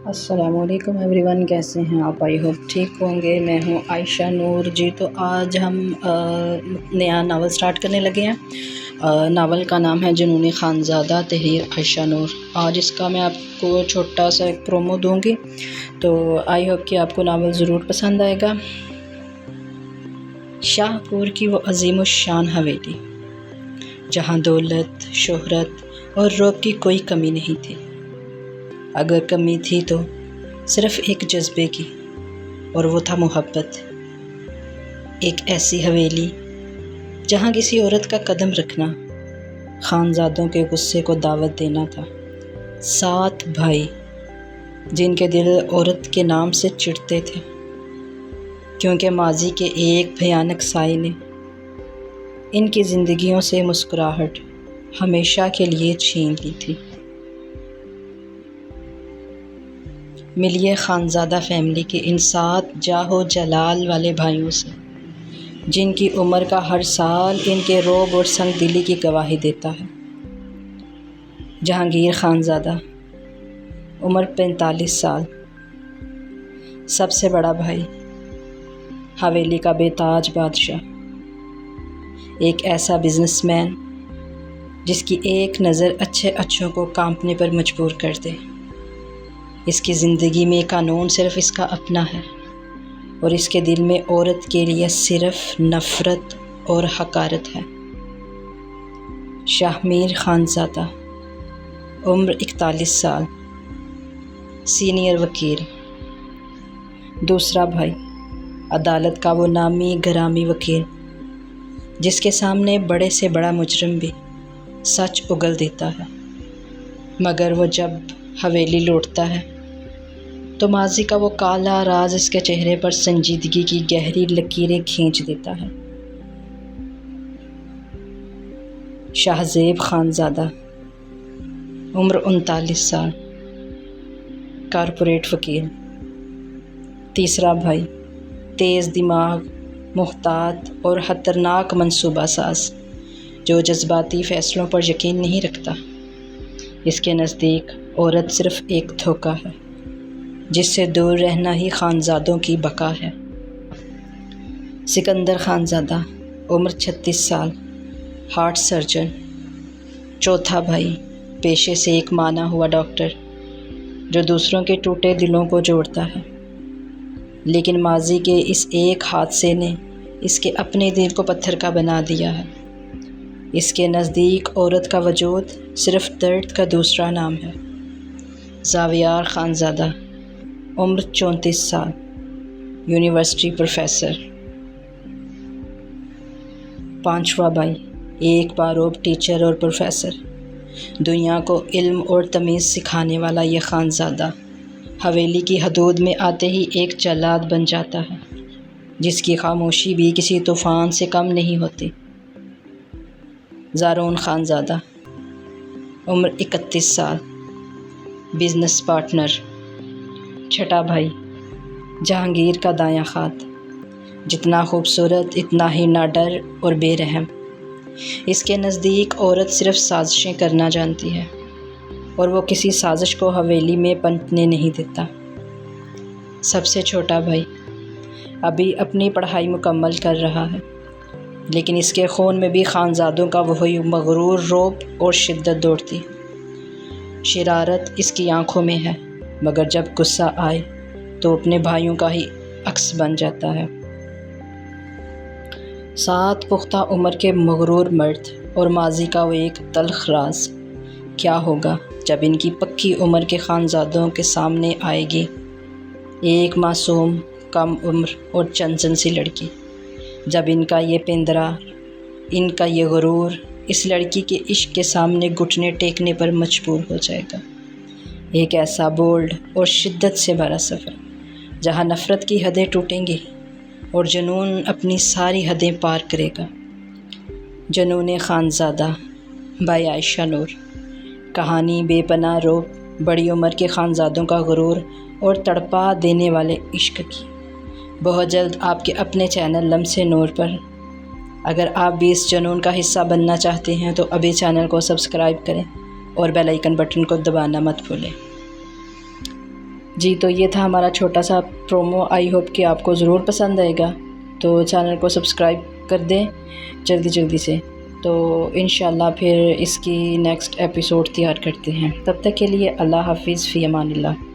السلام علیکم every one, کیسے ہیں آپ؟ آئی ہوپ ٹھیک ہوں گے۔ میں ہوں عائشہ نور جی۔ تو آج ہم نیا ناول سٹارٹ کرنے لگے ہیں۔ ناول کا نام ہے جنون خانزادہ، تحریر عائشہ نور۔ آج اس کا میں آپ کو چھوٹا سا ایک پرومو دوں گی، تو آئی ہوپ کہ آپ کو ناول ضرور پسند آئے گا۔ شاہ پور کی وہ عظیم الشان حویلی، جہاں دولت، شہرت اور رعب کی کوئی کمی نہیں تھی۔ اگر کمی تھی تو صرف ایک جذبے کی، اور وہ تھا محبت۔ ایک ایسی حویلی جہاں کسی عورت کا قدم رکھنا خانزادوں کے غصے کو دعوت دینا تھا۔ 7 بھائی جن کے دل عورت کے نام سے چڑھتے تھے، کیونکہ ماضی کے ایک بھیانک سائے نے ان کی زندگیوں سے مسکراہٹ ہمیشہ کے لیے چھین لی تھی۔ ملیے خانزادہ فیملی کے ان 7 جاہ و جلال والے بھائیوں سے، جن کی عمر کا ہر سال ان کے رعب اور سنگ دلی کی گواہی دیتا ہے۔ جہانگیر خانزادہ، عمر 45 سال، سب سے بڑا بھائی، حویلی کا بے تاج بادشاہ، ایک ایسا بزنس مین جس کی ایک نظر اچھوں کو کانپنے پر مجبور کر دے۔ اس کی زندگی میں قانون صرف اس کا اپنا ہے، اور اس کے دل میں عورت کے لیے صرف نفرت اور حقارت ہے۔ شاہ میر خانزادہ، عمر 41 سال، سینئر وکیل، دوسرا بھائی، عدالت کا وہ نامی گرامی وکیل جس کے سامنے بڑے سے بڑا مجرم بھی سچ اگل دیتا ہے، مگر وہ جب حویلی لوٹتا ہے تو ماضی کا وہ کالا راز اس کے چہرے پر سنجیدگی کی گہری لکیریں کھینچ دیتا ہے۔ شاہ زیب خانزادہ، عمر 39 سال، کارپوریٹ وکیل، تیسرا بھائی، تیز دماغ، محتاط اور خطرناک منصوبہ ساز جو جذباتی فیصلوں پر یقین نہیں رکھتا۔ اس کے نزدیک عورت صرف ایک دھوکہ ہے، جس سے دور رہنا ہی خانزادوں کی بقا ہے۔ سکندر خانزادہ، عمر 36 سال، ہارٹ سرجن، چوتھا بھائی، پیشے سے ایک مانا ہوا ڈاکٹر جو دوسروں کے ٹوٹے دلوں کو جوڑتا ہے، لیکن ماضی کے اس ایک حادثے نے اس کے اپنے دل کو پتھر کا بنا دیا ہے۔ اس کے نزدیک عورت کا وجود صرف درد کا دوسرا نام ہے۔ زاویار خانزادہ، عمر 34 سال، یونیورسٹی پروفیسر، پانچواں بھائی، ایک باروب ٹیچر اور پروفیسر، دنیا کو علم اور تمیز سکھانے والا یہ خانزادہ حویلی کی حدود میں آتے ہی ایک جلاد بن جاتا ہے، جس کی خاموشی بھی کسی طوفان سے کم نہیں ہوتی۔ زارون خانزادہ، عمر 31 سال، بزنس پارٹنر، چھٹا بھائی، جہانگیر کا دایاں ہاتھ، جتنا خوبصورت اتنا ہی ناڈر اور بے رحم۔ اس کے نزدیک عورت صرف سازشیں کرنا جانتی ہے، اور وہ کسی سازش کو حویلی میں پنپنے نہیں دیتا۔ سب سے چھوٹا بھائی ابھی اپنی پڑھائی مکمل کر رہا ہے، لیکن اس کے خون میں بھی خانزادوں کا وہی مغرور رعب اور شدت دوڑتی۔ شرارت اس کی آنکھوں میں ہے، مگر جب غصہ آئے تو اپنے بھائیوں کا ہی عکس بن جاتا ہے۔ 7 پختہ عمر کے مغرور مرد اور ماضی کا وہ ایک تلخ راز۔ کیا ہوگا جب ان کی پکی عمر کے خانزادوں کے سامنے آئے گی ایک معصوم، کم عمر اور چنچل سی لڑکی؟ جب ان کا یہ پندرا، ان کا یہ غرور اس لڑکی کے عشق کے سامنے گھٹنے ٹیکنے پر مجبور ہو جائے گا۔ ایک ایسا بولڈ اور شدت سے بھرا سفر جہاں نفرت کی حدیں ٹوٹیں گی اور جنون اپنی ساری حدیں پار کرے گا۔ جنون خانزادہ بائی عائشہ نور۔ کہانی بے پناہ رعب، بڑی عمر کے خانزادوں کا غرور اور تڑپا دینے والے عشق کی، بہت جلد آپ کے اپنے چینل لمس نور پر۔ اگر آپ بھی اس جنون کا حصہ بننا چاہتے ہیں تو ابھی چینل کو سبسکرائب کریں اور بیل آئیکن بٹن کو دبانا مت بھولیں۔ جی تو یہ تھا ہمارا چھوٹا سا پرومو، آئی ہوپ کہ آپ کو ضرور پسند آئے گا، تو چینل کو سبسکرائب کر دیں جلدی سے، تو انشاءاللہ پھر اس کی نیکسٹ ایپیسوڈ تیار کرتے ہیں۔ تب تک کے لیے اللہ حافظ، فی امان اللہ۔